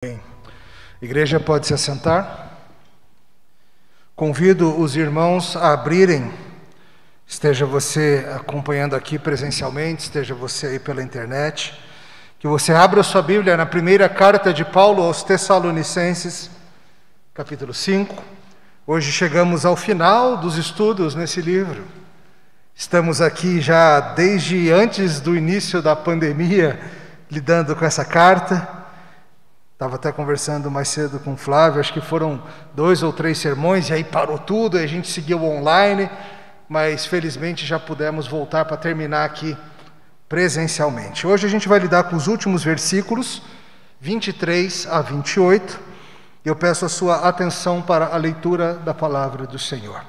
Bem, a igreja pode se assentar. Convido os irmãos a abrirem, esteja você acompanhando aqui presencialmente, esteja você aí pela internet, que você abra sua Bíblia na primeira carta de Paulo aos Tessalonicenses, capítulo 5. Hoje chegamos ao final dos estudos nesse livro. Estamos aqui já desde antes do início da pandemia, lidando com essa carta. Estava até conversando mais cedo com o Flávio, acho que foram 2 ou 3 sermões, e aí parou tudo, e a gente seguiu online, mas felizmente já pudemos voltar para terminar aqui presencialmente. Hoje a gente vai lidar com os últimos versículos, 23 a 28, e eu peço a sua atenção para a leitura da palavra do Senhor.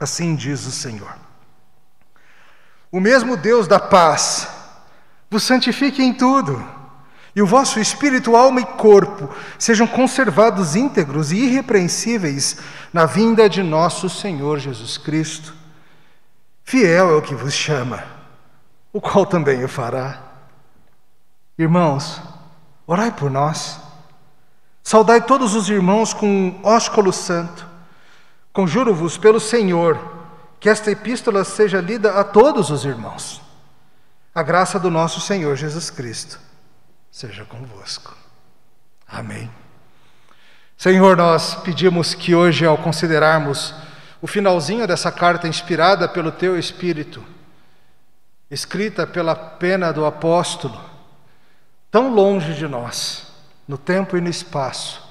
Assim diz o Senhor: O mesmo Deus da paz vos santifique em tudo, e o vosso espírito, alma e corpo sejam conservados íntegros e irrepreensíveis na vinda de nosso Senhor Jesus Cristo. Fiel é o que vos chama, o qual também o fará. Irmãos, orai por nós. Saudai todos os irmãos com um ósculo santo. Conjuro-vos pelo Senhor que esta epístola seja lida a todos os irmãos. A graça do nosso Senhor Jesus Cristo seja convosco. Amém. Senhor, nós pedimos que hoje, ao considerarmos o finalzinho dessa carta inspirada pelo Teu Espírito, escrita pela pena do apóstolo, tão longe de nós, no tempo e no espaço,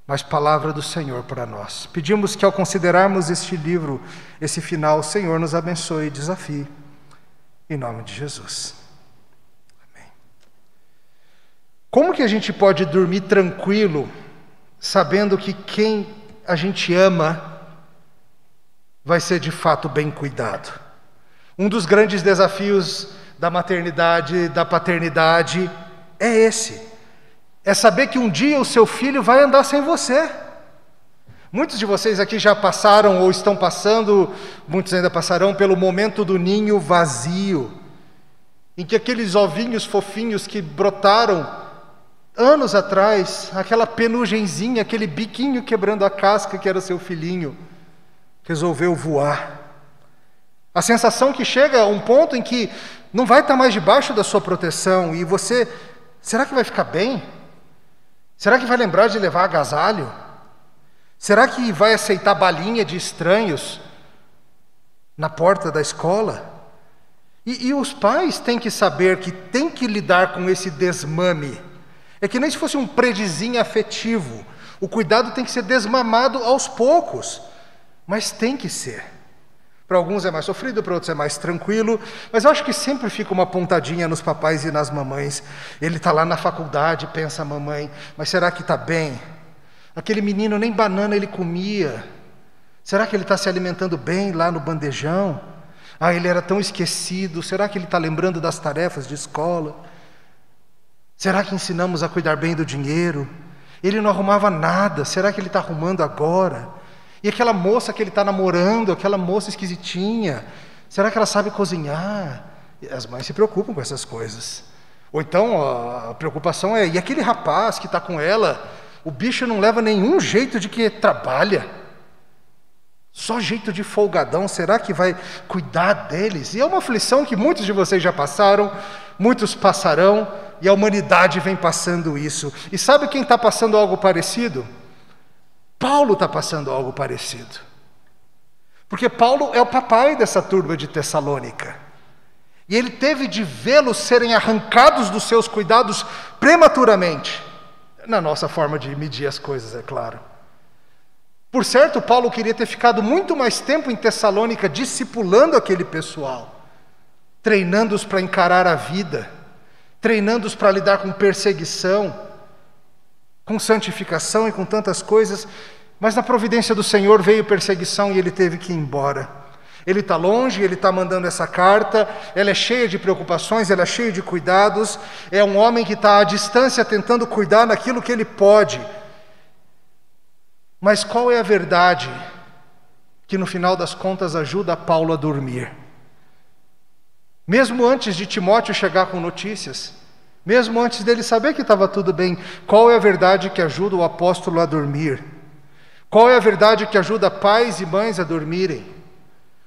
mas palavra do Senhor para nós. Pedimos que, ao considerarmos este livro, esse final, o Senhor nos abençoe e desafie. Em nome de Jesus. Como que a gente pode dormir tranquilo, sabendo que quem a gente ama vai ser de fato bem cuidado? Um dos grandes desafios da maternidade, da paternidade, é esse. É saber que um dia o seu filho vai andar sem você. Muitos de vocês aqui já passaram ou estão passando, muitos ainda passarão pelo momento do ninho vazio, em que aqueles ovinhos fofinhos que brotaram anos atrás, aquela penugenzinha, aquele biquinho quebrando a casca que era seu filhinho, resolveu voar. A sensação que chega a um ponto em que não vai estar mais debaixo da sua proteção e você, será que vai ficar bem? Será que vai lembrar de levar agasalho? Será que vai aceitar balinha de estranhos na porta da escola? E os pais têm que saber que tem que lidar com esse desmame. É que nem se fosse um predizinho afetivo. O cuidado tem que ser desmamado aos poucos, mas tem que ser. Para alguns é mais sofrido, para outros é mais tranquilo, mas eu acho que sempre fica uma pontadinha nos papais e nas mamães. Ele está lá na faculdade, pensa a mamãe, mas será que está bem? Aquele menino nem banana ele comia. Será que ele está se alimentando bem lá no bandejão? Ah, ele era tão esquecido, será que ele está lembrando das tarefas de escola? Será que ensinamos a cuidar bem do dinheiro? Ele não arrumava nada, será que ele está arrumando agora? E aquela moça que ele está namorando, aquela moça esquisitinha, será que ela sabe cozinhar? E as mães se preocupam com essas coisas. Ou então a preocupação é, e aquele rapaz que está com ela, o bicho não leva nenhum jeito de que trabalha? Só jeito de folgadão, será que vai cuidar deles? E é uma aflição que muitos de vocês já passaram, muitos passarão, e a humanidade vem passando isso. E sabe quem está passando algo parecido? Paulo está passando algo parecido. Porque Paulo é o papai dessa turma de Tessalônica. E ele teve de vê-los serem arrancados dos seus cuidados prematuramente. Na nossa forma de medir as coisas, é claro. Por certo, Paulo queria ter ficado muito mais tempo em Tessalônica discipulando aquele pessoal, treinando-os para encarar a vida, treinando-os para lidar com perseguição, com santificação e com tantas coisas, mas na providência do Senhor veio perseguição e ele teve que ir embora. Ele está longe, ele está mandando essa carta, ela é cheia de preocupações, ela é cheia de cuidados, é um homem que está à distância tentando cuidar naquilo que ele pode. Mas qual é a verdade que no final das contas ajuda Paulo a dormir? Mesmo antes de Timóteo chegar com notícias, mesmo antes dele saber que estava tudo bem. Qual é a verdade que ajuda o apóstolo a dormir? Qual é a verdade que ajuda pais e mães a dormirem?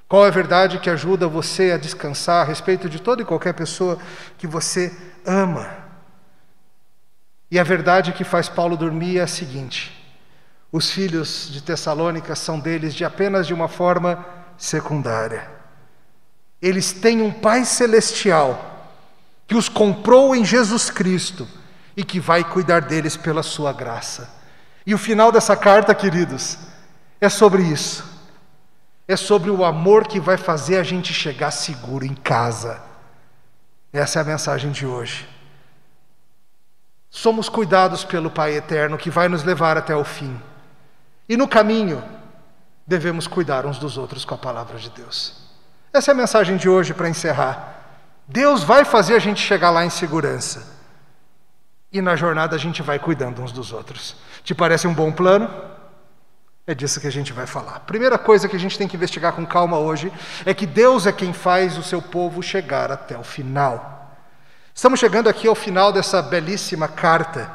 Qual é a verdade que ajuda você a descansar a respeito de toda e qualquer pessoa que você ama? E a verdade que faz Paulo dormir é a seguinte: os filhos de Tessalônica são deles apenas de uma forma secundária. Eles têm um Pai Celestial que os comprou em Jesus Cristo e que vai cuidar deles pela sua graça. E o final dessa carta, queridos, é sobre isso. É sobre o amor que vai fazer a gente chegar seguro em casa. Essa é a mensagem de hoje. Somos cuidados pelo Pai Eterno que vai nos levar até o fim. E no caminho, devemos cuidar uns dos outros com a palavra de Deus. Essa é a mensagem de hoje para encerrar. Deus vai fazer a gente chegar lá em segurança. E na jornada a gente vai cuidando uns dos outros. Te parece um bom plano? É disso que a gente vai falar. Primeira coisa que a gente tem que investigar com calma hoje é que Deus é quem faz o seu povo chegar até o final. Estamos chegando aqui ao final dessa belíssima carta.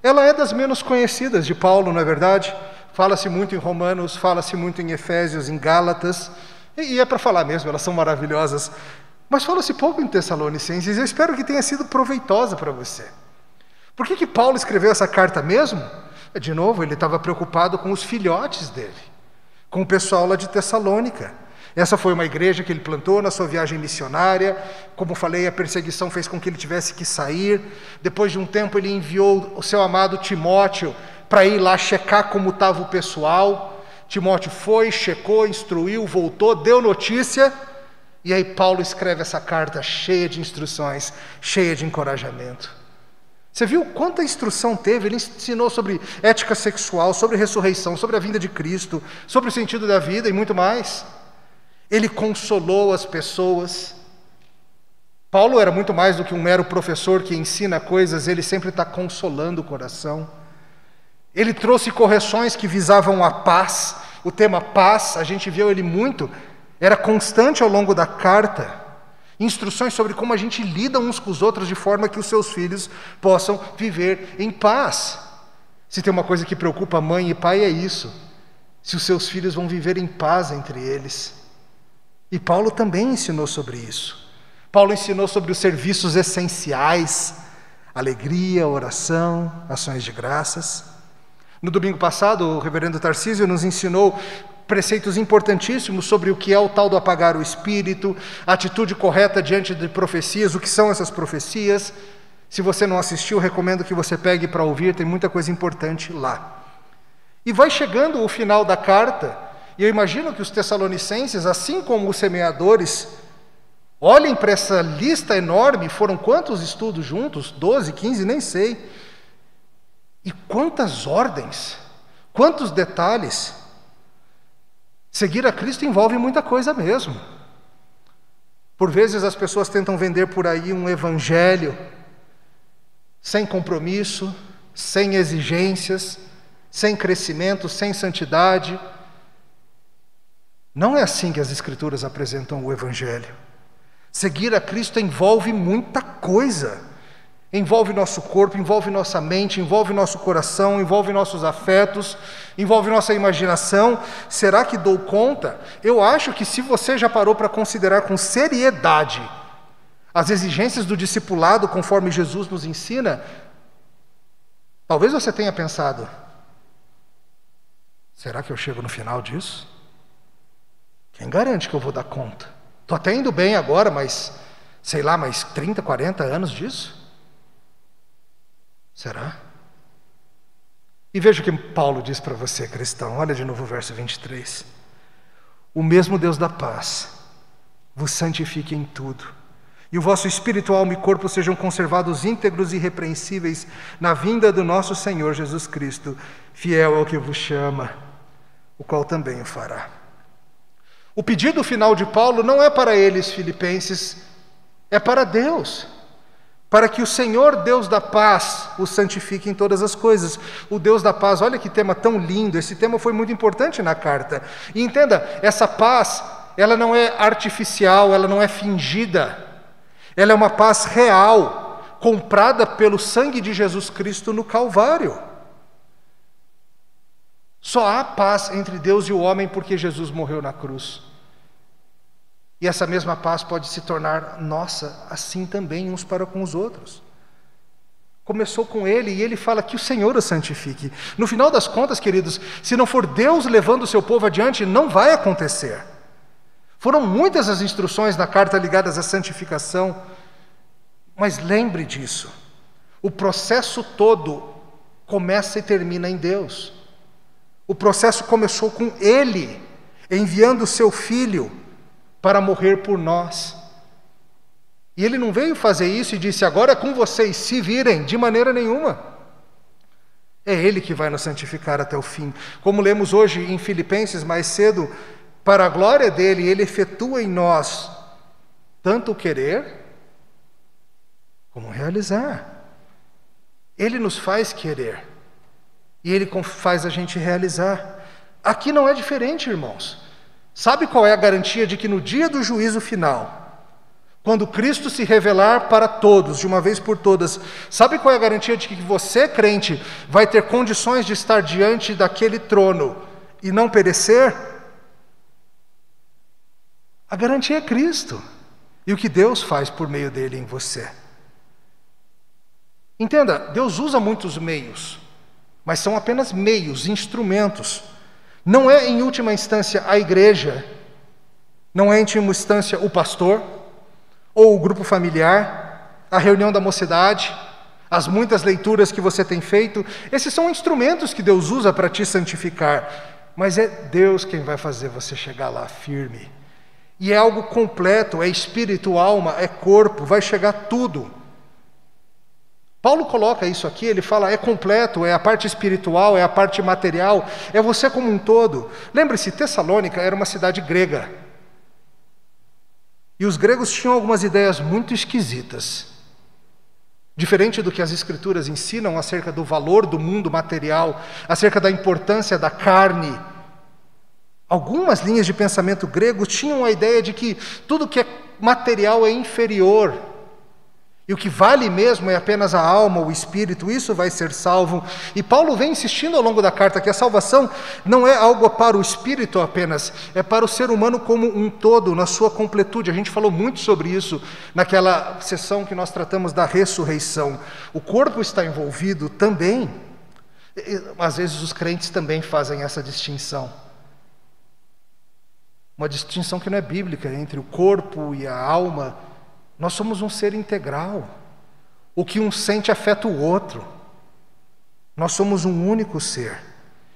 Ela é das menos conhecidas de Paulo, não é verdade? Fala-se muito em Romanos, fala-se muito em Efésios, em Gálatas, e é para falar mesmo, elas são maravilhosas. Mas fala-se pouco em Tessalonicenses, e eu espero que tenha sido proveitosa para você. Por que Paulo escreveu essa carta mesmo? De novo, ele estava preocupado com os filhotes dele, com o pessoal lá de Tessalônica. Essa foi uma igreja que ele plantou na sua viagem missionária. Como falei, a perseguição fez com que ele tivesse que sair. Depois de um tempo, ele enviou o seu amado Timóteo para ir lá checar como estava o pessoal. Timóteo foi, checou, instruiu, voltou, deu notícia. E aí Paulo escreve essa carta cheia de instruções, cheia de encorajamento. Você viu quanta instrução teve? Ele ensinou sobre ética sexual, sobre ressurreição, sobre a vinda de Cristo, sobre o sentido da vida e muito mais. Ele consolou as pessoas. Paulo era muito mais do que um mero professor que ensina coisas, ele sempre está consolando o coração. Ele trouxe correções que visavam a paz. O tema paz, a gente viu ele muito, era constante ao longo da carta. Instruções sobre como a gente lida uns com os outros de forma que os seus filhos possam viver em paz. Se tem uma coisa que preocupa mãe e pai é isso. Se os seus filhos vão viver em paz entre eles. E Paulo também ensinou sobre isso. Paulo ensinou sobre os serviços essenciais, alegria, oração, ações de graças. No domingo passado, o reverendo Tarcísio nos ensinou preceitos importantíssimos sobre o que é o tal do apagar o espírito, a atitude correta diante de profecias, o que são essas profecias. Se você não assistiu, recomendo que você pegue para ouvir, tem muita coisa importante lá. E vai chegando o final da carta, e eu imagino que os tessalonicenses, assim como os semeadores, olhem para essa lista enorme, foram quantos estudos juntos? 12, 15, nem sei. E quantas ordens, quantos detalhes. Seguir a Cristo envolve muita coisa mesmo. Por vezes as pessoas tentam vender por aí um evangelho sem compromisso, sem exigências, sem crescimento, sem santidade. Não é assim que as Escrituras apresentam o evangelho. Seguir a Cristo envolve muita coisa. Envolve nosso corpo, envolve nossa mente, envolve nosso coração, envolve nossos afetos, envolve nossa imaginação. Será que dou conta? Eu acho que se você já parou para considerar com seriedade as exigências do discipulado conforme Jesus nos ensina, talvez você tenha pensado, será que eu chego no final disso? Quem garante que eu vou dar conta? Estou até indo bem agora, mas, sei lá, mais 30, 40 anos disso? Será? E veja o que Paulo diz para você, cristão. Olha de novo o verso 23. O mesmo Deus da paz vos santifique em tudo, e o vosso espírito, alma e corpo sejam conservados íntegros e irrepreensíveis na vinda do nosso Senhor Jesus Cristo, fiel ao que vos chama, o qual também o fará. O pedido final de Paulo não é para eles, filipenses, é para Deus. Para que o Senhor, Deus da paz, o santifique em todas as coisas. O Deus da paz, olha que tema tão lindo, esse tema foi muito importante na carta. E entenda, essa paz, ela não é artificial, ela não é fingida. Ela é uma paz real, comprada pelo sangue de Jesus Cristo no Calvário. Só há paz entre Deus e o homem porque Jesus morreu na cruz. E essa mesma paz pode se tornar nossa, assim também, uns para com os outros. Começou com ele e ele fala que o Senhor o santifique. No final das contas, queridos, se não for Deus levando o seu povo adiante, não vai acontecer. Foram muitas as instruções na carta ligadas à santificação, mas lembre disso. O processo todo começa e termina em Deus. O processo começou com Ele, enviando o seu Filho para morrer por nós. E Ele não veio fazer isso e disse, agora é com vocês, se virem, de maneira nenhuma. É Ele que vai nos santificar até o fim. Como lemos hoje em Filipenses mais cedo, para a glória dEle, Ele efetua em nós tanto o querer como o realizar. Ele nos faz querer e Ele faz a gente realizar. Aqui não é diferente, irmãos. Sabe qual é a garantia de que no dia do juízo final, quando Cristo se revelar para todos, de uma vez por todas, sabe qual é a garantia de que você, crente, vai ter condições de estar diante daquele trono e não perecer? A garantia é Cristo e o que Deus faz por meio dele em você. Entenda, Deus usa muitos meios, mas são apenas meios, instrumentos. Não é, em última instância, a igreja, não é, em última instância, o pastor, ou o grupo familiar, a reunião da mocidade, as muitas leituras que você tem feito. Esses são instrumentos que Deus usa para te santificar, mas é Deus quem vai fazer você chegar lá firme. E é algo completo, é espírito, alma, é corpo, vai chegar tudo. Paulo coloca isso aqui, ele fala, é completo, é a parte espiritual, é a parte material, é você como um todo. Lembre-se, Tessalônica era uma cidade grega. E os gregos tinham algumas ideias muito esquisitas. Diferente do que as escrituras ensinam acerca do valor do mundo material, acerca da importância da carne. Algumas linhas de pensamento grego tinham a ideia de que tudo que é material é inferior. E o que vale mesmo é apenas a alma, o espírito, isso vai ser salvo. E Paulo vem insistindo ao longo da carta que a salvação não é algo para o espírito apenas, é para o ser humano como um todo, na sua completude. A gente falou muito sobre isso naquela sessão que nós tratamos da ressurreição. O corpo está envolvido também. Às vezes os crentes também fazem essa distinção. Uma distinção que não é bíblica entre o corpo e a alma. Nós somos um ser integral. O que um sente afeta o outro. Nós somos um único ser.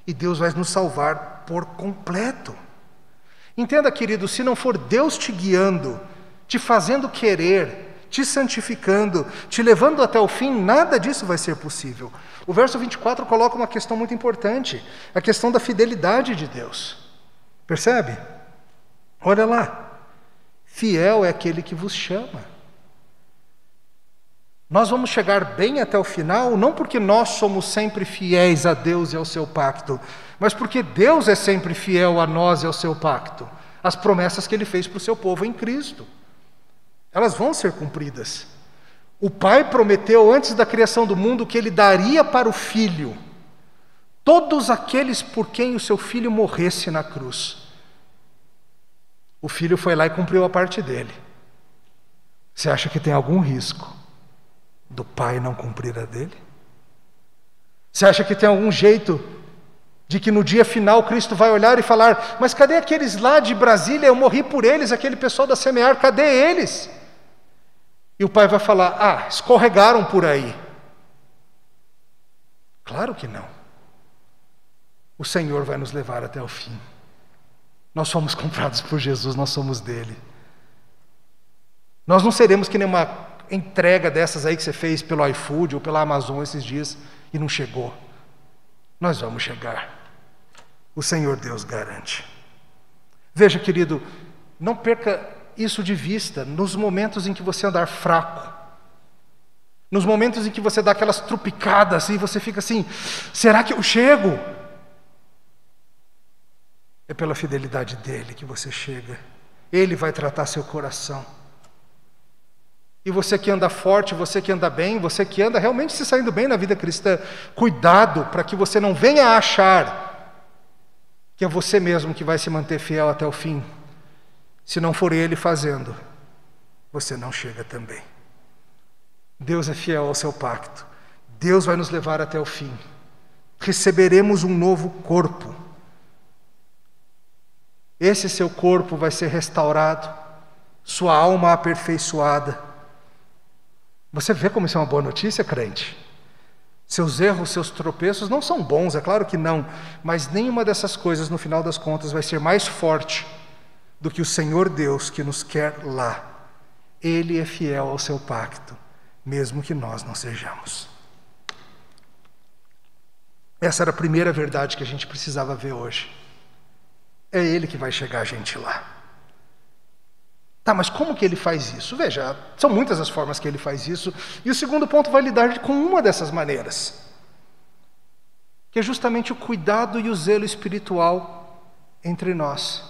E Deus vai nos salvar por completo. Entenda, querido, se não for Deus te guiando, te fazendo querer, te santificando, te levando até o fim, nada disso vai ser possível. O verso 24 coloca uma questão muito importante, a questão da fidelidade de Deus. Percebe? Olha lá. Fiel é aquele que vos chama. Nós vamos chegar bem até o final, não porque nós somos sempre fiéis a Deus e ao seu pacto, mas porque Deus é sempre fiel a nós e ao seu pacto. As promessas que Ele fez para o seu povo em Cristo, elas vão ser cumpridas. O Pai prometeu antes da criação do mundo que Ele daria para o Filho todos aqueles por quem o seu Filho morresse na cruz. O Filho foi lá e cumpriu a parte dele. Você acha que tem algum risco do Pai não cumprir a dele? Você acha que tem algum jeito de que no dia final Cristo vai olhar e falar, mas cadê aqueles lá de Brasília? Eu morri por eles, aquele pessoal da Semear, cadê eles? E o Pai vai falar, escorregaram por aí. Claro que não. O Senhor vai nos levar até o fim. Nós fomos comprados por Jesus, nós somos dele. Nós não seremos que nem uma entrega dessas aí que você fez pelo iFood ou pela Amazon esses dias e não chegou. Nós vamos chegar. O Senhor Deus garante. Veja, querido, não perca isso de vista nos momentos em que você andar fraco. Nos momentos em que você dá aquelas trupicadas e você fica assim, será que eu chego? É pela fidelidade dele que você chega. Ele vai tratar seu coração. E você que anda forte, você que anda bem, você que anda realmente se saindo bem na vida cristã, cuidado para que você não venha a achar que é você mesmo que vai se manter fiel até o fim. Se não for Ele fazendo, você não chega também. Deus é fiel ao seu pacto. Deus vai nos levar até o fim. Receberemos um novo corpo. Esse seu corpo vai ser restaurado, sua alma aperfeiçoada. Você vê como isso é uma boa notícia, crente? Seus erros, seus tropeços não são bons, é claro que não, mas nenhuma dessas coisas, no final das contas, vai ser mais forte do que o Senhor Deus que nos quer lá. Ele é fiel ao seu pacto, mesmo que nós não sejamos. Essa era a primeira verdade que a gente precisava ver hoje. É Ele que vai chegar a gente lá. Tá, mas como que Ele faz isso? Veja, são muitas as formas que Ele faz isso. E o segundo ponto vai lidar com uma dessas maneiras, que é justamente o cuidado e o zelo espiritual entre nós.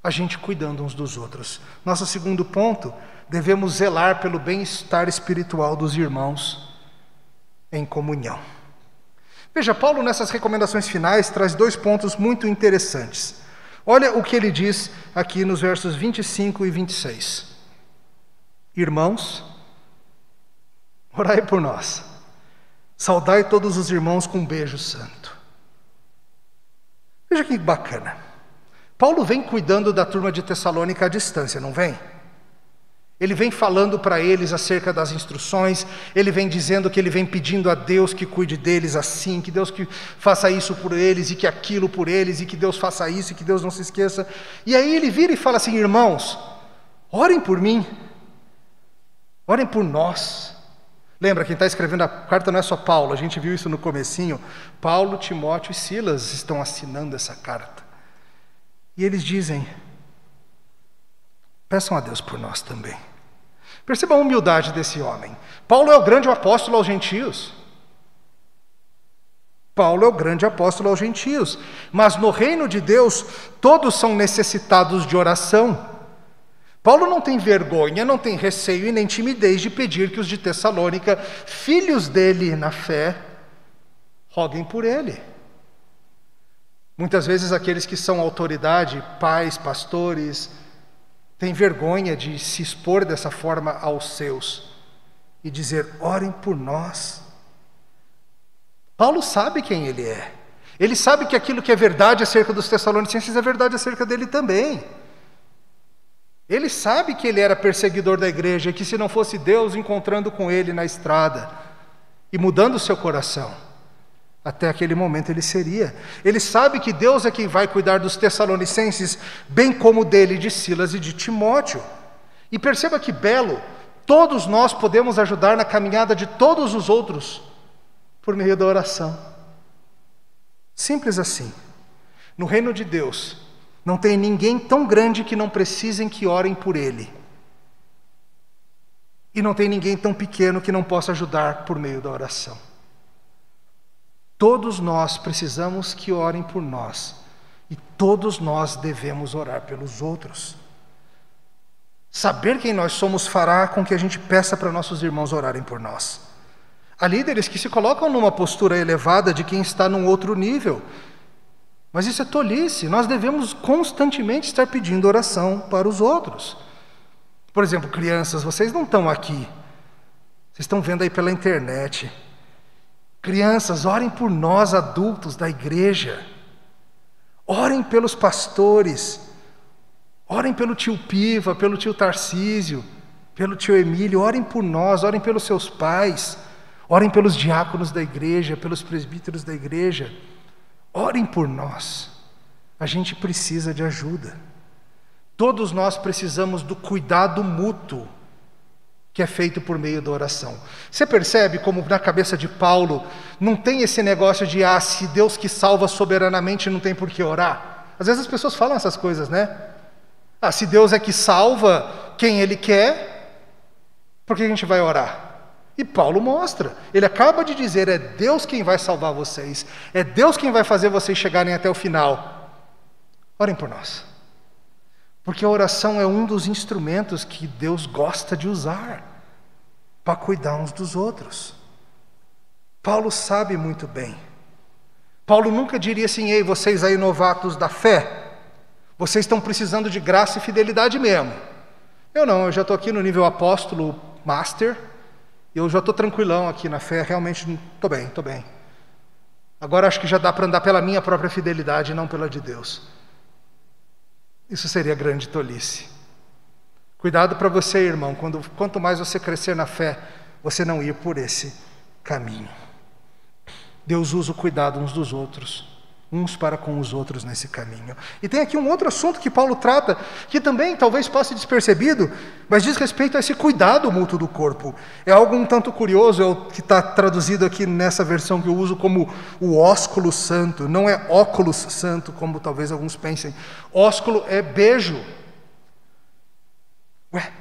A gente cuidando uns dos outros. Nosso segundo ponto, devemos zelar pelo bem-estar espiritual dos irmãos em comunhão. Veja, Paulo nessas recomendações finais traz 2 pontos muito interessantes. Olha o que ele diz aqui nos versos 25 e 26. Irmãos, orai por nós. Saudai todos os irmãos com um beijo santo. Veja que bacana. Paulo vem cuidando da turma de Tessalônica à distância, não vem? Ele vem falando para eles acerca das instruções, ele vem dizendo que ele vem pedindo a Deus que cuide deles assim, que Deus que faça isso por eles e que aquilo por eles, e que Deus faça isso e que Deus não se esqueça. E aí ele vira e fala assim: irmãos, orem por mim, orem por nós. Lembra, quem está escrevendo a carta não é só Paulo, a gente viu isso no comecinho. Paulo, Timóteo e Silas estão assinando essa carta. E eles dizem: peçam a Deus por nós também. Perceba a humildade desse homem. Paulo é o grande apóstolo aos gentios. Paulo é o grande apóstolo aos gentios. Mas no reino de Deus, todos são necessitados de oração. Paulo não tem vergonha, não tem receio e nem timidez de pedir que os de Tessalônica, filhos dele na fé, roguem por ele. Muitas vezes aqueles que são autoridade, pais, pastores, têm vergonha de se expor dessa forma aos seus e dizer: orem por nós. Paulo sabe quem ele é. Ele sabe que aquilo que é verdade acerca dos Tessalonicenses é verdade acerca dele também. Ele sabe que ele era perseguidor da igreja e que se não fosse Deus encontrando com ele na estrada e mudando o seu coração, até aquele momento ele seria. Ele sabe que Deus é quem vai cuidar dos Tessalonicenses, bem como dele, de Silas e de Timóteo. E perceba que belo, todos nós podemos ajudar na caminhada de todos os outros por meio da oração. Simples assim. No reino de Deus, não tem ninguém tão grande que não precisem que orem por ele. E não tem ninguém tão pequeno que não possa ajudar por meio da oração. Todos nós precisamos que orem por nós, e todos nós devemos orar pelos outros. Saber quem nós somos fará com que a gente peça para nossos irmãos orarem por nós. Há líderes que se colocam numa postura elevada de quem está num outro nível, mas isso é tolice. Nós devemos constantemente estar pedindo oração para os outros. Por exemplo, crianças, vocês não estão aqui, vocês estão vendo aí pela internet. Crianças, orem por nós, adultos da igreja. Orem pelos pastores. Orem pelo tio Piva, pelo tio Tarcísio, pelo tio Emílio. Orem por nós, orem pelos seus pais. Orem pelos diáconos da igreja, pelos presbíteros da igreja. Orem por nós. A gente precisa de ajuda. Todos nós precisamos do cuidado mútuo que é feito por meio da oração. Você percebe como na cabeça de Paulo não tem esse negócio de se Deus que salva soberanamente não tem por que orar? Às vezes as pessoas falam essas coisas, né? Se Deus é que salva quem Ele quer, por que a gente vai orar? E Paulo mostra, ele acaba de dizer: é Deus quem vai salvar vocês, é Deus quem vai fazer vocês chegarem até o final. Orem por nós. Porque a oração é um dos instrumentos que Deus gosta de usar para cuidar uns dos outros. Paulo sabe muito bem. Paulo nunca diria assim: ei, vocês aí novatos da fé, vocês estão precisando de graça e fidelidade mesmo. Eu já estou aqui no nível apóstolo master, eu já estou tranquilão aqui na fé, realmente estou bem. Agora acho que já dá para andar pela minha própria fidelidade e não pela de Deus. Isso seria grande tolice. Cuidado para você, irmão, quanto mais você crescer na fé, você não ir por esse caminho. Deus usa o cuidado uns dos outros, uns para com os outros nesse caminho. E tem aqui um outro assunto que Paulo trata, que também talvez passe despercebido, mas diz respeito a esse cuidado mútuo do corpo. É algo um tanto curioso, é o que está traduzido aqui nessa versão que eu uso como o ósculo santo. Não é óculos santo, como talvez alguns pensem. Ósculo é beijo. Ué,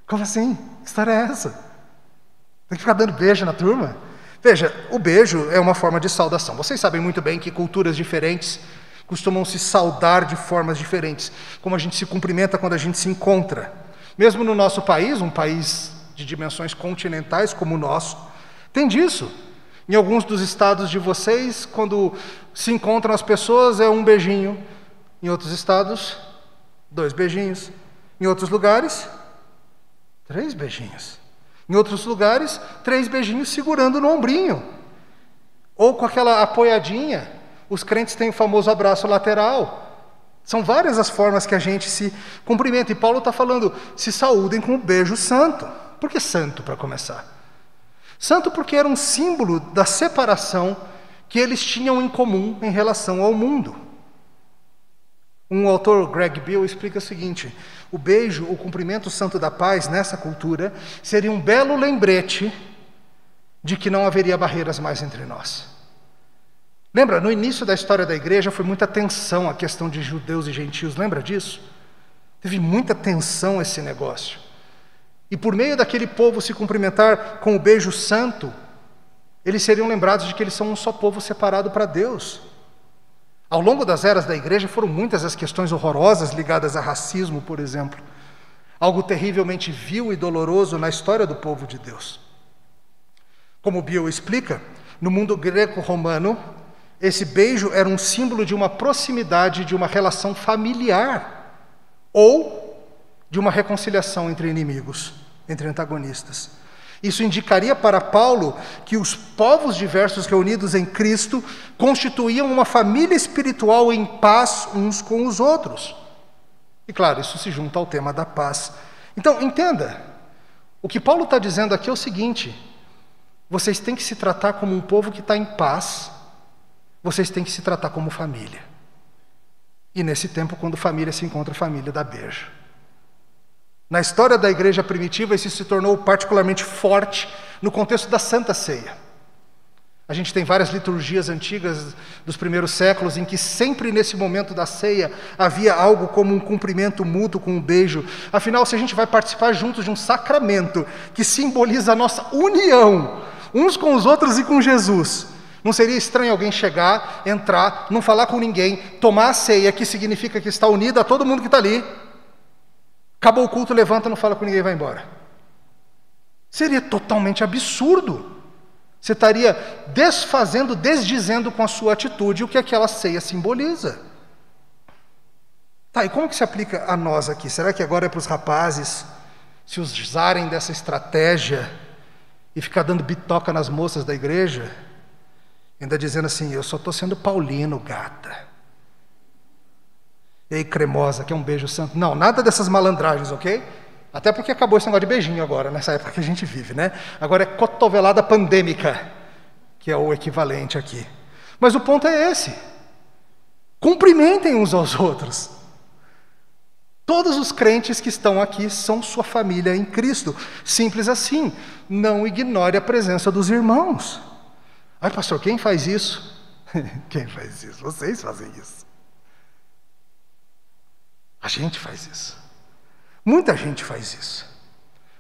como assim? Que história é essa? Tem que ficar dando beijo na turma? Veja, o beijo é uma forma de saudação. Vocês sabem muito bem que culturas diferentes costumam se saudar de formas diferentes, como a gente se cumprimenta quando a gente se encontra. Mesmo no nosso país, um país de dimensões continentais como o nosso, tem disso. Em alguns dos estados de vocês, quando se encontram as pessoas, é um beijinho. Em outros estados, 2 beijinhos. Em outros lugares, 3 beijinhos. Em outros lugares, 3 beijinhos segurando no ombrinho. Ou com aquela apoiadinha. Os crentes têm o famoso abraço lateral. São várias as formas que a gente se cumprimenta. E Paulo está falando, se saúdem com um beijo santo. Por que santo, para começar? Santo porque era um símbolo da separação que eles tinham em comum em relação ao mundo. Um autor, Greg Beale, explica o seguinte: o beijo, o cumprimento santo da paz, nessa cultura, seria um belo lembrete de que não haveria barreiras mais entre nós. Lembra, no início da história da igreja foi muita tensão a questão de judeus e gentios, lembra disso? Teve muita tensão esse negócio. E por meio daquele povo se cumprimentar com o beijo santo, eles seriam lembrados de que eles são um só povo separado para Deus. Ao longo das eras da igreja foram muitas as questões horrorosas ligadas a racismo, por exemplo. Algo terrivelmente vil e doloroso na história do povo de Deus. Como Bill explica, no mundo greco-romano, esse beijo era um símbolo de uma proximidade, de uma relação familiar, ou de uma reconciliação entre inimigos, entre antagonistas. Isso indicaria para Paulo que os povos diversos reunidos em Cristo constituíam uma família espiritual em paz uns com os outros. E claro, isso se junta ao tema da paz. Então, entenda, o que Paulo está dizendo aqui é o seguinte: vocês têm que se tratar como um povo que está em paz, vocês têm que se tratar como família. E nesse tempo, quando família se encontra, família dá beijo. Na história da igreja primitiva, isso se tornou particularmente forte no contexto da Santa Ceia. A gente tem várias liturgias antigas dos primeiros séculos em que sempre nesse momento da ceia havia algo como um cumprimento mútuo com um beijo. Afinal, se a gente vai participar juntos de um sacramento que simboliza a nossa união uns com os outros e com Jesus, não seria estranho alguém chegar, entrar, não falar com ninguém, tomar a ceia, que significa que está unido a todo mundo que está ali. Acabou o culto, levanta, não fala com ninguém e vai embora. Seria totalmente absurdo. Você estaria desdizendo com a sua atitude o que aquela ceia simboliza. Tá, e como que se aplica a nós aqui? Será que agora é para os rapazes se usarem dessa estratégia e ficar dando bitoca nas moças da igreja? Ainda dizendo assim, eu só estou sendo paulino, gata. Ei, cremosa, quer um beijo santo? Não, nada dessas malandragens, ok? Até porque acabou esse negócio de beijinho agora, nessa época que a gente vive, né? Agora é cotovelada pandêmica, que é o equivalente aqui. Mas o ponto é esse. Cumprimentem uns aos outros. Todos os crentes que estão aqui são sua família em Cristo. Simples assim. Não ignore a presença dos irmãos. Ai, pastor, quem faz isso? Quem faz isso? Vocês fazem isso. A gente faz isso. Muita gente faz isso.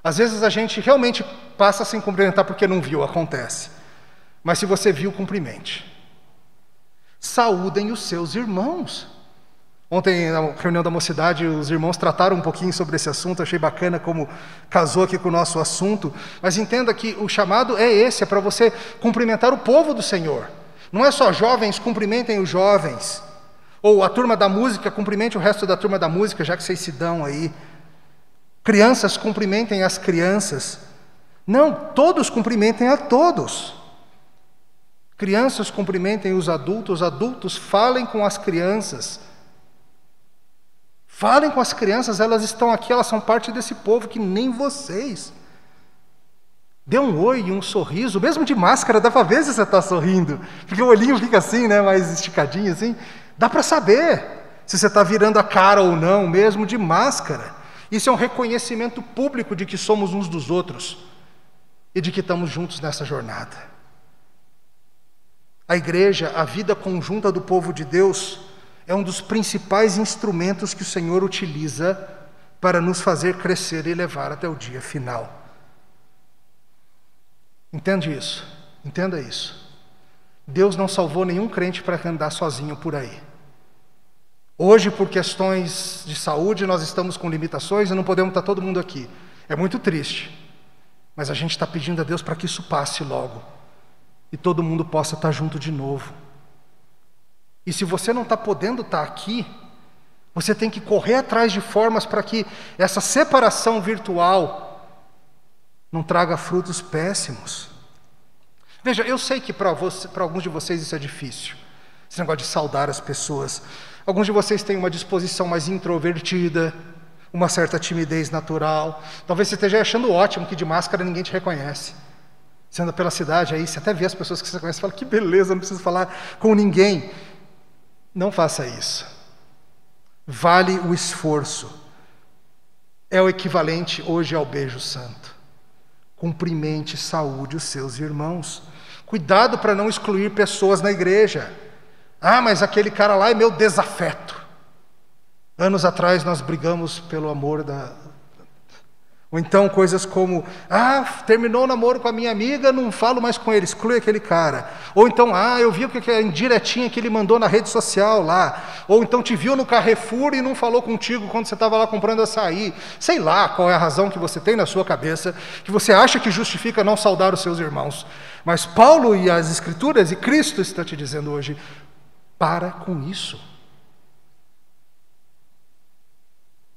Às vezes a gente realmente passa sem cumprimentar porque não viu, acontece. Mas se você viu, cumprimente. Saúdem os seus irmãos. Ontem, na reunião da mocidade, os irmãos trataram um pouquinho sobre esse assunto, achei bacana como casou aqui com o nosso assunto, mas entenda que o chamado é esse, é para você cumprimentar o povo do Senhor. Não é só jovens, cumprimentem os jovens, ou a turma da música, cumprimente o resto da turma da música, já que vocês se dão aí. Crianças, cumprimentem as crianças. Não, todos cumprimentem a todos. Crianças, cumprimentem os adultos falem com as crianças. Falem com as crianças, elas estão aqui, elas são parte desse povo que nem vocês. Dê um oi e um sorriso, mesmo de máscara, dá para ver se você está sorrindo, porque o olhinho fica assim, né, mais esticadinho assim. Dá para saber se você está virando a cara ou não, mesmo de máscara. Isso é um reconhecimento público de que somos uns dos outros e de que estamos juntos nessa jornada. A igreja, a vida conjunta do povo de Deus, é um dos principais instrumentos que o Senhor utiliza para nos fazer crescer e levar até o dia final. Entende isso? Entenda isso. Deus não salvou nenhum crente para andar sozinho por aí. Hoje, por questões de saúde, nós estamos com limitações e não podemos estar todo mundo aqui. É muito triste. Mas a gente está pedindo a Deus para que isso passe logo. E todo mundo possa estar junto de novo. E se você não está podendo estar aqui, você tem que correr atrás de formas para que essa separação virtual não traga frutos péssimos. Veja, eu sei que para alguns de vocês isso é difícil, esse negócio de saudar as pessoas. Alguns de vocês têm uma disposição mais introvertida, uma certa timidez natural. Talvez você esteja achando ótimo que de máscara ninguém te reconhece. Você anda pela cidade aí, você até vê as pessoas que você conhece e fala, que beleza, não preciso falar com ninguém. Não faça isso. Vale o esforço. É o equivalente hoje ao beijo santo. Cumprimente, saúde os seus irmãos. Cuidado para não excluir pessoas na igreja. Ah, mas aquele cara lá é meu desafeto. Anos atrás nós brigamos pelo amor da... Ou então coisas como, terminou o namoro com a minha amiga, não falo mais com ele, exclui aquele cara. Ou então, eu vi que a indiretinha que ele mandou na rede social lá. Ou então te viu no Carrefour e não falou contigo quando você estava lá comprando açaí. Sei lá qual é a razão que você tem na sua cabeça, que você acha que justifica não saudar os seus irmãos. Mas Paulo e as Escrituras e Cristo estão te dizendo hoje, para com isso.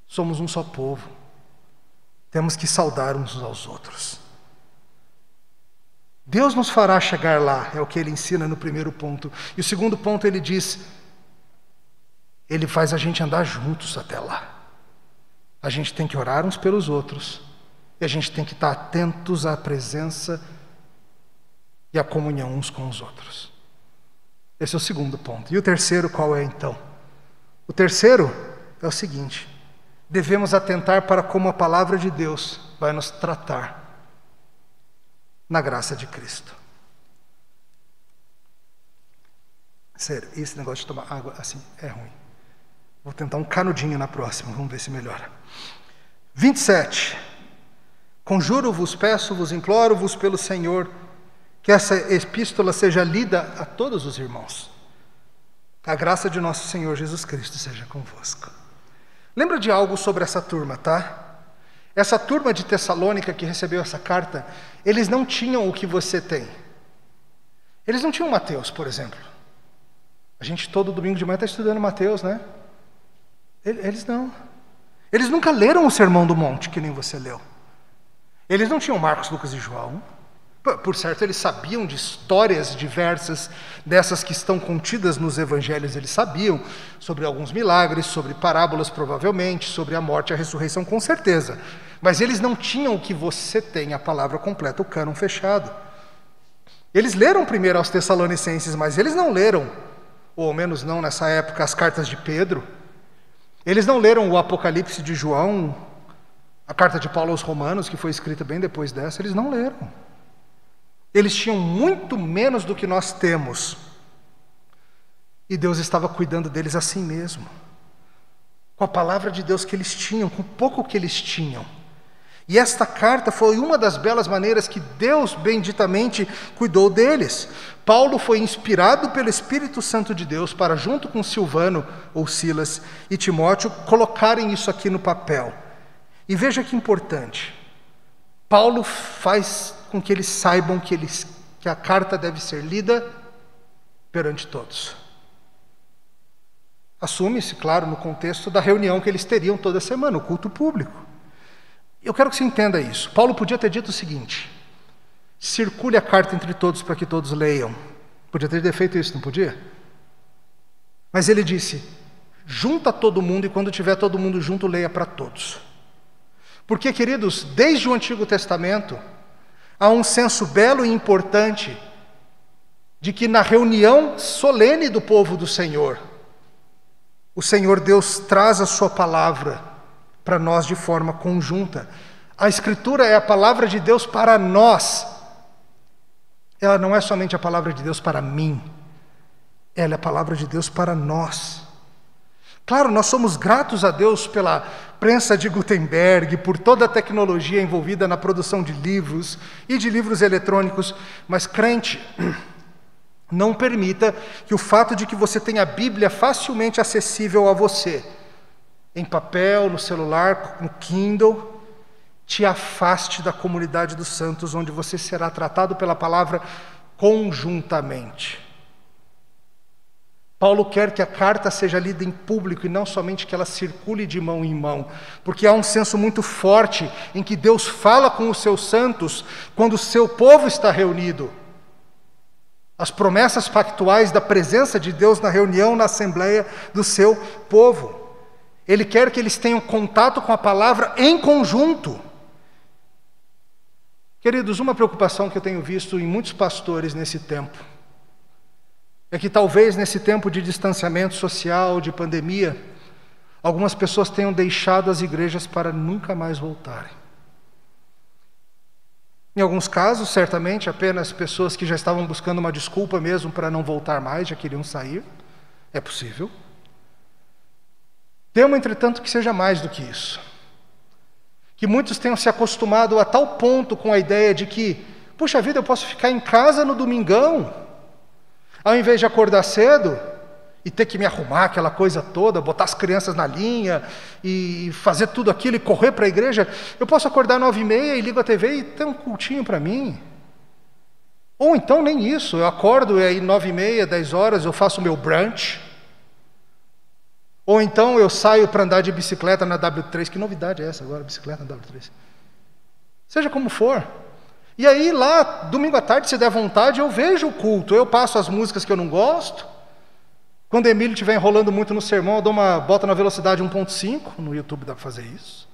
Somos um só povo. Temos que saudar uns aos outros. Deus nos fará chegar lá, é o que ele ensina no primeiro ponto. E o segundo ponto ele diz, ele faz a gente andar juntos até lá. A gente tem que orar uns pelos outros. E a gente tem que estar atentos à presença e à comunhão uns com os outros. Esse é o segundo ponto. E o terceiro qual é então? O terceiro é o seguinte: devemos atentar para como a palavra de Deus vai nos tratar na graça de Cristo. Sério, esse negócio de tomar água assim é ruim. Vou tentar um canudinho na próxima, vamos ver se melhora. 27. Conjuro-vos, peço-vos, imploro-vos pelo Senhor, que essa epístola seja lida a todos os irmãos. A graça de nosso Senhor Jesus Cristo seja convosco. Lembra de algo sobre essa turma, tá? Essa turma de Tessalônica que recebeu essa carta, eles não tinham o que você tem. Eles não tinham Mateus, por exemplo. A gente todo domingo de manhã está estudando Mateus, né? Eles não. Eles nunca leram o Sermão do Monte, que nem você leu. Eles não tinham Marcos, Lucas e João. Por certo, eles sabiam de histórias diversas, dessas que estão contidas nos evangelhos, eles sabiam sobre alguns milagres, sobre parábolas provavelmente, sobre a morte e a ressurreição com certeza. Mas eles não tinham o que você tem, a palavra completa, o cânon fechado. Eles leram primeiro aos Tessalonicenses, mas eles não leram, ou ao menos não nessa época, as cartas de Pedro. Eles não leram o Apocalipse de João, a carta de Paulo aos Romanos, que foi escrita bem depois dessa, eles não leram. Eles tinham muito menos do que nós temos. E Deus estava cuidando deles assim mesmo. Com a palavra de Deus que eles tinham, com o pouco que eles tinham. E esta carta foi uma das belas maneiras que Deus benditamente cuidou deles. Paulo foi inspirado pelo Espírito Santo de Deus para, junto com Silvano, ou Silas, e Timóteo, colocarem isso aqui no papel. E veja que importante. Paulo faz com que eles saibam que a carta deve ser lida perante todos. Assume-se, claro, no contexto da reunião que eles teriam toda semana, o culto público. Eu quero que você entenda isso. Paulo podia ter dito o seguinte: circule a carta entre todos para que todos leiam. Podia ter feito isso, não podia? Mas ele disse: junta todo mundo e quando tiver todo mundo junto, leia para todos. Porque, queridos, desde o Antigo Testamento, há um senso belo e importante de que na reunião solene do povo do Senhor, o Senhor Deus traz a sua palavra para nós de forma conjunta. A Escritura é a palavra de Deus para nós. Ela não é somente a palavra de Deus para mim. Ela é a palavra de Deus para nós. Claro, nós somos gratos a Deus pela prensa de Gutenberg, por toda a tecnologia envolvida na produção de livros e de livros eletrônicos, mas crente, não permita que o fato de que você tenha a Bíblia facilmente acessível a você, em papel, no celular, no Kindle, te afaste da comunidade dos santos, onde você será tratado pela palavra conjuntamente. Paulo quer que a carta seja lida em público e não somente que ela circule de mão em mão, porque há um senso muito forte em que Deus fala com os seus santos quando o seu povo está reunido. As promessas pactuais da presença de Deus na reunião, na assembleia do seu povo. Ele quer que eles tenham contato com a palavra em conjunto. Queridos, uma preocupação que eu tenho visto em muitos pastores nesse tempo é que talvez nesse tempo de distanciamento social, de pandemia, algumas pessoas tenham deixado as igrejas para nunca mais voltarem. Em alguns casos, certamente, apenas pessoas que já estavam buscando uma desculpa mesmo para não voltar mais, já queriam sair. É possível. Temo, entretanto, que seja mais do que isso. Que muitos tenham se acostumado a tal ponto com a ideia de que, puxa vida, eu posso ficar em casa no domingão, ao invés de acordar cedo e ter que me arrumar aquela coisa toda, botar as crianças na linha e fazer tudo aquilo e correr para a igreja, eu posso acordar 9h30 e ligo a TV e ter um cultinho para mim. Ou então nem isso, eu acordo e aí 9h30, 10h, eu faço o meu brunch. Ou então eu saio para andar de bicicleta na W3. Que novidade é essa agora, bicicleta na W3? Seja como for. E aí lá, domingo à tarde, se der vontade, eu vejo o culto. Eu passo as músicas que eu não gosto. Quando o Emílio estiver enrolando muito no sermão, eu dou uma bota na velocidade 1.5. No YouTube dá para fazer isso.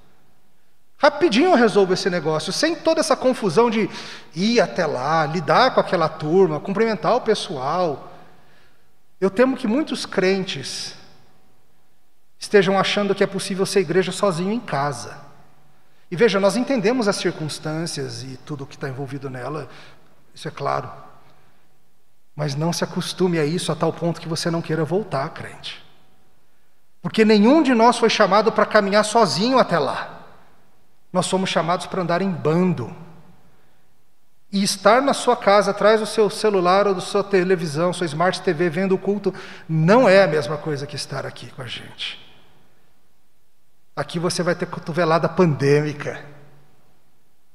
Rapidinho eu resolvo esse negócio, sem toda essa confusão de ir até lá, lidar com aquela turma, cumprimentar o pessoal. Eu temo que muitos crentes estejam achando que é possível ser igreja sozinho em casa. E veja, nós entendemos as circunstâncias e tudo o que está envolvido nela, isso é claro. Mas não se acostume a isso a tal ponto que você não queira voltar, crente. Porque nenhum de nós foi chamado para caminhar sozinho até lá. Nós somos chamados para andar em bando. E estar na sua casa, atrás do seu celular ou da sua televisão, sua Smart TV, vendo o culto, não é a mesma coisa que estar aqui com a gente. Aqui você vai ter cotovelada pandêmica.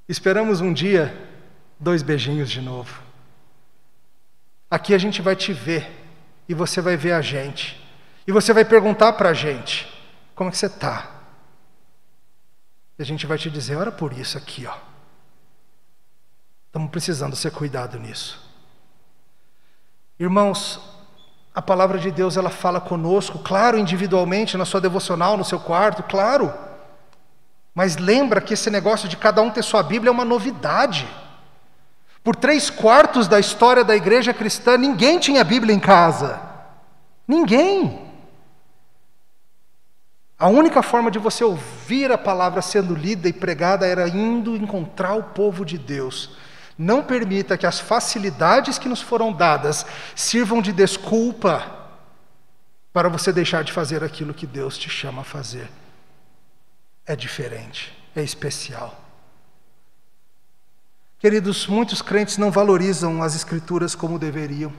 Esperamos um dia 2 beijinhos de novo. Aqui a gente vai te ver e você vai ver a gente. E você vai perguntar para a gente, como é que você está? E a gente vai te dizer, ora por isso aqui, ó. Estamos precisando ser cuidado nisso. Irmãos, a palavra de Deus, ela fala conosco, claro, individualmente, na sua devocional, no seu quarto, claro. Mas lembra que esse negócio de cada um ter sua Bíblia é uma novidade. Por 3/4 da história da igreja cristã, ninguém tinha Bíblia em casa. Ninguém. A única forma de você ouvir a palavra sendo lida e pregada era indo encontrar o povo de Deus. Não permita que as facilidades que nos foram dadas sirvam de desculpa para você deixar de fazer aquilo que Deus te chama a fazer. É diferente, é especial. Queridos, muitos crentes não valorizam as Escrituras como deveriam.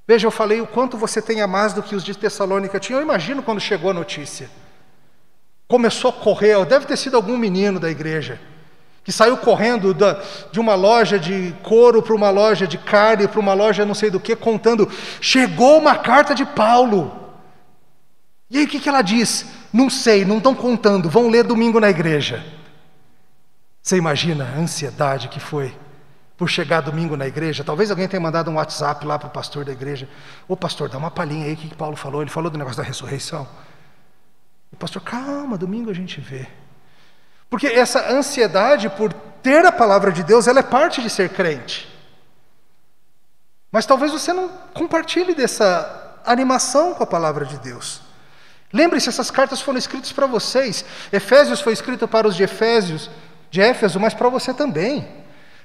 Veja, eu falei o quanto você tem a mais do que os de Tessalônica tinham. Eu imagino quando chegou a notícia. Começou a correr, deve ter sido algum menino da igreja, que saiu correndo de uma loja de couro para uma loja de carne, para uma loja não sei do que, contando, chegou uma carta de Paulo. E aí o que ela diz? Não sei, não estão contando, vão ler domingo na igreja. Você imagina a ansiedade que foi por chegar domingo na igreja? Talvez alguém tenha mandado um WhatsApp lá para o pastor da igreja. Ô pastor, dá uma palhinha aí, o que Paulo falou? Ele falou do negócio da ressurreição. O pastor, calma, domingo a gente vê. Porque essa ansiedade por ter a palavra de Deus, ela é parte de ser crente. Mas talvez você não compartilhe dessa animação com a palavra de Deus. Lembre-se, essas cartas foram escritas para vocês. Efésios foi escrito para os de Éfeso, mas para você também.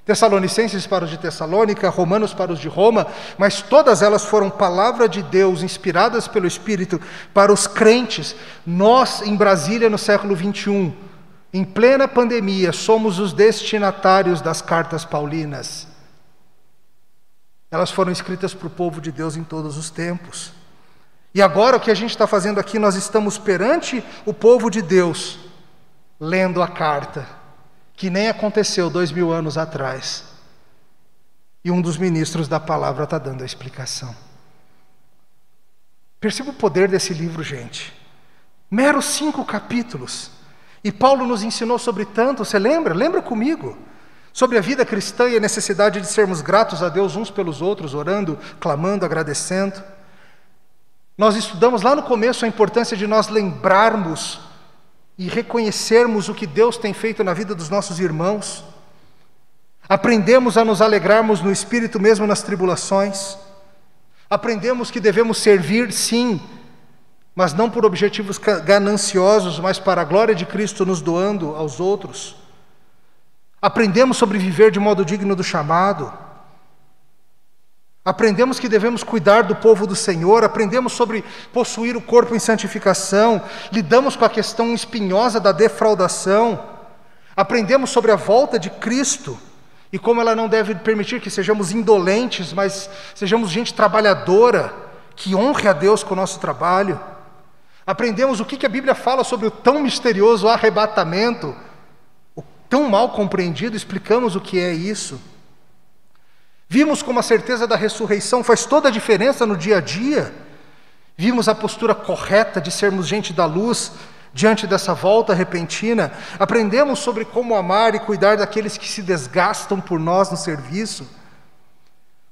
Tessalonicenses para os de Tessalônica, Romanos para os de Roma, mas todas elas foram palavra de Deus, inspiradas pelo Espírito, para os crentes. Nós, em Brasília, no século 21, em plena pandemia, somos os destinatários das cartas paulinas. Elas foram escritas para o povo de Deus em todos os tempos. E agora o que a gente está fazendo aqui, nós estamos perante o povo de Deus, lendo a carta, que nem aconteceu 2000 anos atrás. E um dos ministros da palavra está dando a explicação. Perceba o poder desse livro, gente. Meros 5 capítulos. E Paulo nos ensinou sobre tanto, você lembra? Lembra comigo? Sobre a vida cristã e a necessidade de sermos gratos a Deus uns pelos outros, orando, clamando, agradecendo. Nós estudamos lá no começo a importância de nós lembrarmos e reconhecermos o que Deus tem feito na vida dos nossos irmãos. Aprendemos a nos alegrarmos no Espírito mesmo nas tribulações. Aprendemos que devemos servir, sim, mas não por objetivos gananciosos, mas para a glória de Cristo, nos doando aos outros. Aprendemos sobre viver de modo digno do chamado. Aprendemos que devemos cuidar do povo do Senhor, aprendemos sobre possuir o corpo em santificação, lidamos com a questão espinhosa da defraudação, aprendemos sobre a volta de Cristo e como ela não deve permitir que sejamos indolentes, mas sejamos gente trabalhadora, que honre a Deus com o nosso trabalho. Aprendemos o que a Bíblia fala sobre o tão misterioso arrebatamento, o tão mal compreendido, explicamos o que é isso. Vimos como a certeza da ressurreição faz toda a diferença no dia a dia. Vimos a postura correta de sermos gente da luz diante dessa volta repentina. Aprendemos sobre como amar e cuidar daqueles que se desgastam por nós no serviço.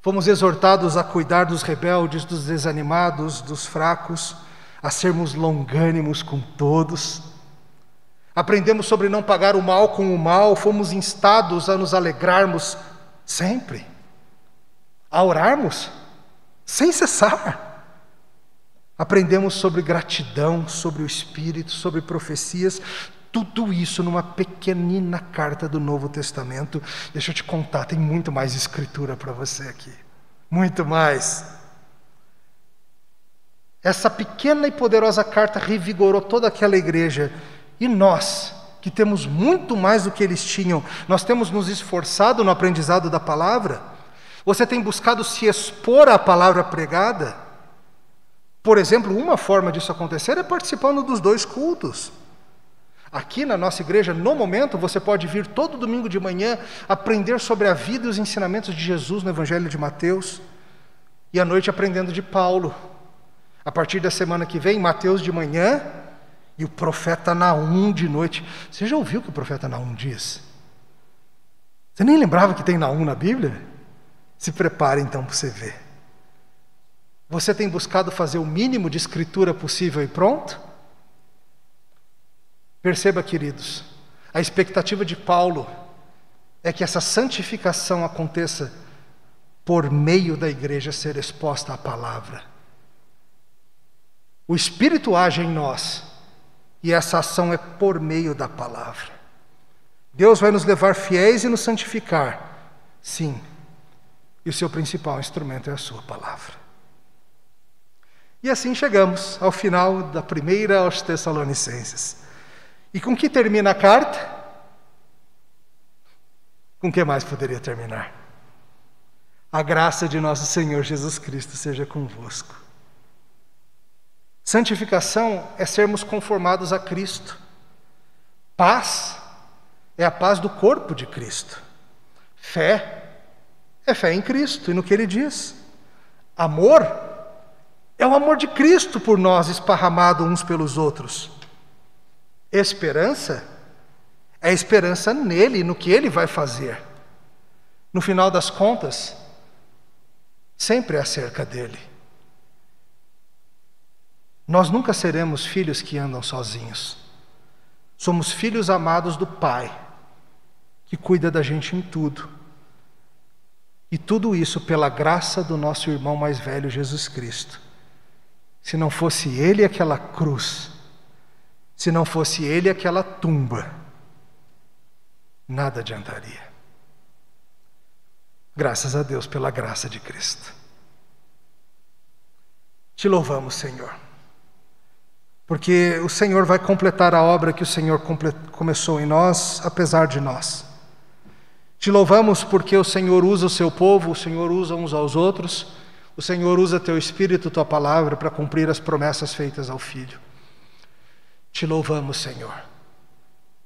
Fomos exortados a cuidar dos rebeldes, dos desanimados, dos fracos, a sermos longânimos com todos. Aprendemos sobre não pagar o mal com o mal. Fomos instados a nos alegrarmos sempre. A orarmos sem cessar. Aprendemos sobre gratidão, sobre o Espírito, sobre profecias, tudo isso numa pequenina carta do Novo Testamento. Deixa eu te contar, tem muito mais escritura para você aqui, muito mais. Essa pequena e poderosa carta revigorou toda aquela igreja, e nós, que temos muito mais do que eles tinham, nós temos nos esforçado no aprendizado da palavra. Você tem buscado se expor à palavra pregada? Por exemplo, uma forma disso acontecer é participando dos 2 cultos. Aqui na nossa igreja, no momento, você pode vir todo domingo de manhã aprender sobre a vida e os ensinamentos de Jesus no Evangelho de Mateus, e à noite aprendendo de Paulo. A partir da semana que vem, Mateus de manhã e o profeta Naum de noite. Você já ouviu o que o profeta Naum diz? Você nem lembrava que tem Naum na Bíblia? Se prepare então para você ver. Você tem buscado fazer o mínimo de escritura possível e pronto? Perceba, queridos, a expectativa de Paulo é que essa santificação aconteça por meio da igreja ser exposta à palavra. O Espírito age em nós e essa ação é por meio da palavra. Deus vai nos levar fiéis e nos santificar, sim. E o seu principal instrumento é a sua palavra. E assim chegamos ao final da primeira aos Tessalonicenses. E com que termina a carta? Com que mais poderia terminar? A graça de nosso Senhor Jesus Cristo seja convosco. Santificação é sermos conformados a Cristo. Paz é a paz do corpo de Cristo. Fé é fé em Cristo e no que Ele diz. Amor é o amor de Cristo por nós, esparramado uns pelos outros. Esperança é a esperança nele, no que Ele vai fazer. No final das contas, sempre é acerca dele. Nós nunca seremos filhos que andam sozinhos. Somos filhos amados do Pai, que cuida da gente em tudo. E tudo isso pela graça do nosso irmão mais velho, Jesus Cristo. Se não fosse Ele aquela cruz, se não fosse Ele aquela tumba, nada adiantaria. Graças a Deus pela graça de Cristo. Te louvamos, Senhor, porque o Senhor vai completar a obra que o Senhor começou em nós, apesar de nós. Te louvamos porque o Senhor usa o seu povo, o Senhor usa uns aos outros, o Senhor usa teu Espírito, tua palavra, para cumprir as promessas feitas ao Filho. Te louvamos, Senhor,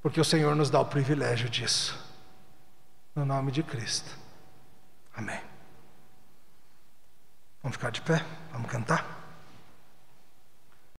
porque o Senhor nos dá o privilégio disso. No nome de Cristo. Amém. Vamos ficar de pé? Vamos cantar?